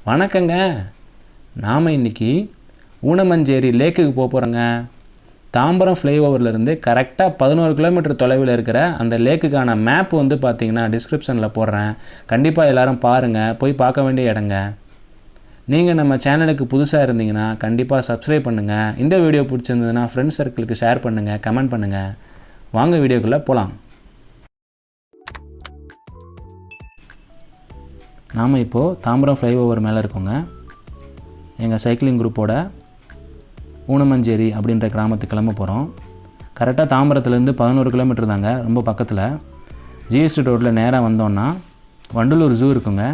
வணக்கங்க. நாம் இன்றைக்கி ஊனமஞ்சேரி லேக்குக்கு போகிறோங்க. தாம்பரம் ஃப்ளைஓவர்லேருந்து கரெக்டாக 11 கிலோமீட்டர் தொலைவில் இருக்கிற அந்த லேக்குக்கான மேப் வந்து பார்த்திங்கன்னா டிஸ்கிரிப்ஷனில் போடுறேன். கண்டிப்பாக எல்லோரும் பாருங்கள், போய் பார்க்க வேண்டிய இடங்க. நீங்கள் நம்ம சேனலுக்கு புதுசாக இருந்தீங்கன்னா கண்டிப்பாக சப்ஸ்கிரைப் பண்ணுங்கள். இந்த வீடியோ பிடிச்சிருந்ததுன்னா ஃப்ரெண்ட்ஸ் சர்க்கிளுக்கு ஷேர் பண்ணுங்கள், கமெண்ட் பண்ணுங்கள். வாங்க வீடியோக்குள்ளே போகலாம். நாம் இப்போது தாம்பரம் ஃப்ளைஓவர் மேலே இருக்கோங்க. எங்கள் சைக்கிளிங் குரூப்போட ஊனமஞ்சேரி அப்படின்ற கிராமத்துக்கு கிளம்ப போகிறோம். கரெக்டாக தாம்பரத்துலேருந்து 11 கிலோமீட்டர் தாங்க, ரொம்ப பக்கத்தில். ஜிஎஸ்டி ரோட்டில் நேராக வந்தோன்னா வண்டலூர் ஜூ இருக்குங்க,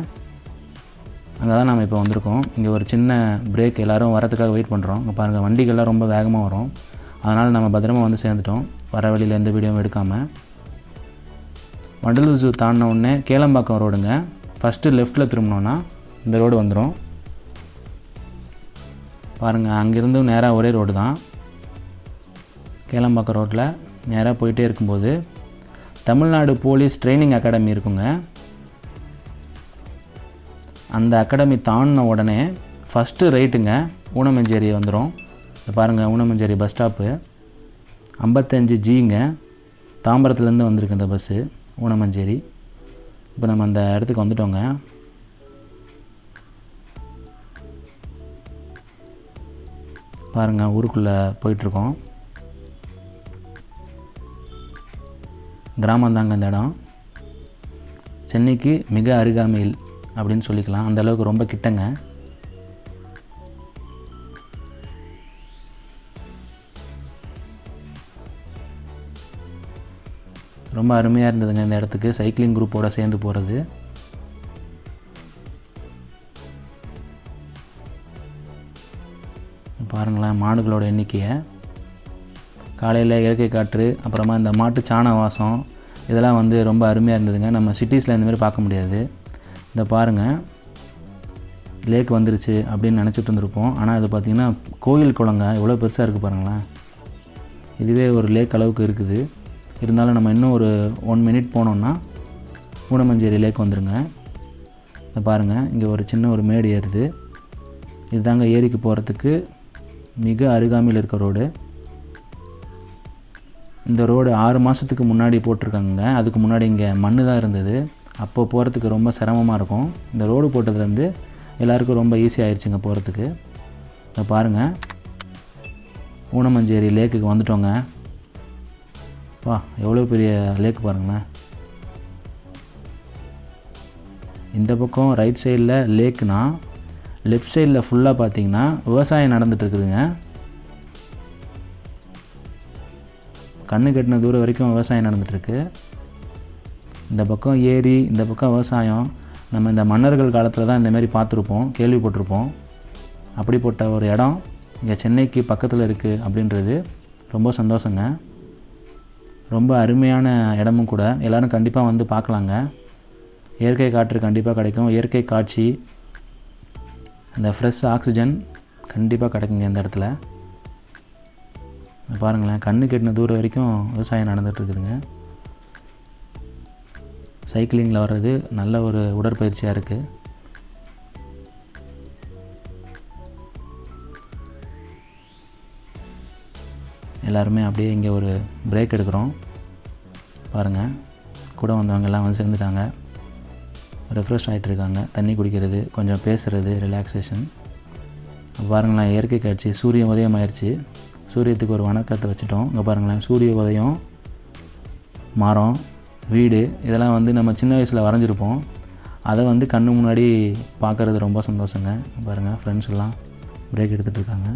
அங்கே தான் நாம் இப்போ வந்திருக்கோம். இங்கே ஒரு சின்ன பிரேக், எல்லோரும் வரத்துக்காக வெயிட் பண்ணுறோம். இங்கே பாருங்கள், வண்டிகள்லாம் ரொம்ப வேகமாக வரும். அதனால் நம்ம பத்திரமா வந்து சேர்ந்துட்டோம், வர வழியில் எந்த வீடியோவும் எடுக்காமல். வண்டலூர் ஜூ தாண்டின உடனே கேளம்பாக்கம் ரோடுங்க. ஃபஸ்ட்டு லெஃப்ட்டில் திரும்பினோன்னா இந்த ரோடு வந்துடும். பாருங்கள், அங்கேருந்து நேராக ஒரே ரோடு தான். கேளம்பாக்கம் ரோட்டில் நேராக போயிட்டே இருக்கும்போது தமிழ்நாடு போலீஸ் ட்ரைனிங் அகாடமி இருக்குங்க. அந்த அகாடமி தாண்டின உடனே ஃபஸ்ட்டு ரைட்டுங்க ஊனமஞ்சேரி வந்துடும். பாருங்கள், ஊனமஞ்சேரி பஸ் ஸ்டாப்பு 55Gங்க. தாம்பரத்துலேருந்து வந்திருக்கு இந்த பஸ்ஸு ஊனமஞ்சேரி. இப்போ நம்ம அந்த இடத்துக்கு வந்துட்டோங்க. பாருங்கள், ஊருக்குள்ளே போயிட்டுருக்கோம். கிராமம் தாங்க இந்த இடம். சென்னைக்கு மிக அருகாமையில் அப்படின்னு சொல்லிக்கலாம், அந்தளவுக்கு ரொம்ப கிட்டங்க. ரொம்ப அருமையாக இருந்ததுங்க இந்த இடத்துக்கு சைக்கிளிங் குரூப்போடு சேர்ந்து போகிறது. பாருங்களேன் மாடுகளோட எண்ணிக்கையை. காலையில் இயற்கை காற்று, அப்புறமா இந்த மாட்டு சாண வாசம், இதெல்லாம் வந்து ரொம்ப அருமையாக இருந்ததுங்க. நம்ம சிட்டிஸில் இந்தமாதிரி பார்க்க முடியாது. இந்த பாருங்கள், லேக் வந்துருச்சு அப்படின்னு நினச்சிட்டு இருந்திருப்போம். ஆனால் இது பார்த்திங்கன்னா கோயில் குளங்க எவ்வளோ பெருசாக இருக்குது பாருங்களேன். இதுவே ஒரு லேக் அளவுக்கு இருக்குது. இருந்தாலும் நம்ம இன்னும் ஒரு 1 மினிட் போனோம்னா ஊனமஞ்சேரி லேக் வந்துடுங்க. இதை பாருங்கள், இங்கே ஒரு சின்ன ஒரு மேடு ஏறுது. இதுதாங்க ஏரிக்கு போகிறதுக்கு மிக அருகாமையில் இருக்க ரோடு. இந்த ரோடு 6 மாதத்துக்கு முன்னாடி போட்டிருக்காங்க. அதுக்கு முன்னாடி இங்கே மண் தான் இருந்தது. அப்போ போகிறதுக்கு ரொம்ப சிரமமாக இருக்கும். இந்த ரோடு போட்டதுலேருந்து எல்லாேருக்கும் ரொம்ப ஈஸியாக ஆயிடுச்சுங்க போகிறதுக்கு. இதை பாருங்கள், ஊனமஞ்சேரி லேக்குக்கு வந்துட்டோங்க. எவ்வளோ பெரிய லேக் பாருங்களேன். இந்த பக்கம் ரைட் சைடில் லேக்குனா, லெஃப்ட் சைடில் ஃபுல்லாக பார்த்திங்கன்னா விவசாயம் நடந்துகிட்ருக்குதுங்க. கண்ணு கட்டின தூரம் வரைக்கும் விவசாயம் நடந்துகிட்ருக்கு. இந்த பக்கம் ஏரி, இந்த பக்கம் விவசாயம். நம்ம இந்த மன்னர்கள் காலத்தில் தான் இந்தமாரி பார்த்துருப்போம், கேள்விப்பட்டிருப்போம். அப்படிப்பட்ட ஒரு இடம் இங்கே சென்னைக்கு பக்கத்தில் இருக்குது அப்படின்றது ரொம்ப சந்தோஷங்க. ரொம்ப அருமையான இடமும் கூட. எல்லோரும் கண்டிப்பாக வந்து பார்க்கலாங்க. இயற்கை காற்று கண்டிப்பாக கிடைக்கும். இயற்கை காட்சி, அந்த ஃப்ரெஷ் ஆக்சிஜன் கண்டிப்பாக கிடைக்குங்க இந்த இடத்துல. பாருங்களேன், கண்ணு கெட்டின தூரம் வரைக்கும் விவசாயம் நடந்துகிட்ருக்குதுங்க. சைக்கிளிங்கில் வர்றது நல்ல ஒரு உடற்பயிற்சியாக இருக்குது. எல்லாருமே அப்படியே இங்கே ஒரு பிரேக் எடுக்கிறோம். பாருங்கள், கூட வந்தவங்க எல்லாம் வந்து சேர்ந்துட்டாங்க. ரெஃப்ரெஷ் ஆகிட்டுருக்காங்க. தண்ணி குடிக்கிறது, கொஞ்சம் பேசுகிறது, ரிலாக்ஸேஷன். பாருங்களேன், இயற்கை காட்சி. சூரிய உதயம் ஆயிடுச்சு. சூரியத்துக்கு ஒரு வணக்கத்தை வச்சுட்டோம். இங்கே பாருங்களேன், சூரிய உதயம், மரம், வீடு, இதெல்லாம் வந்து நம்ம சின்ன வயசில் வரைஞ்சிருப்போம். அதை வந்து கண்ணு முன்னாடி பார்க்குறது ரொம்ப சந்தோஷங்க. பாருங்கள், ஃப்ரெண்ட்ஸ் எல்லாம் பிரேக் எடுத்துகிட்ருக்காங்க.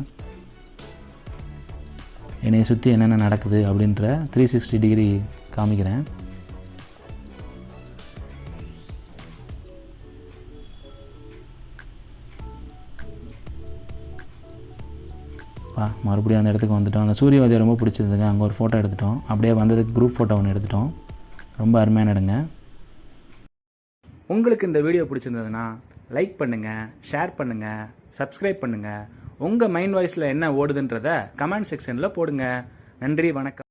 என்னை சுற்றி என்னென்ன நடக்குது அப்படின்ற 360 டிகிரி காமிக்கிறேன். மறுபடியும் அந்த இடத்துக்கு வந்துட்டோம். அந்த சூரிய உதயம் ரொம்ப பிடிச்சிருந்துங்க. அங்கே ஒரு ஃபோட்டோ எடுத்துட்டோம். அப்படியே வந்ததுக்கு குரூப் ஃபோட்டோ ஒன்று எடுத்துட்டோம். ரொம்ப அருமையான இடங்க. உங்களுக்கு இந்த வீடியோ பிடிச்சிருந்ததுன்னா லைக் பண்ணுங்கள், ஷேர் பண்ணுங்கள், சப்ஸ்கிரைப் பண்ணுங்கள். உங்கள் மைண்ட் வாய்ஸில் என்ன ஓடுதுன்றதை கமெண்ட் செக்ஷனில் போடுங்க. நன்றி, வணக்கம்.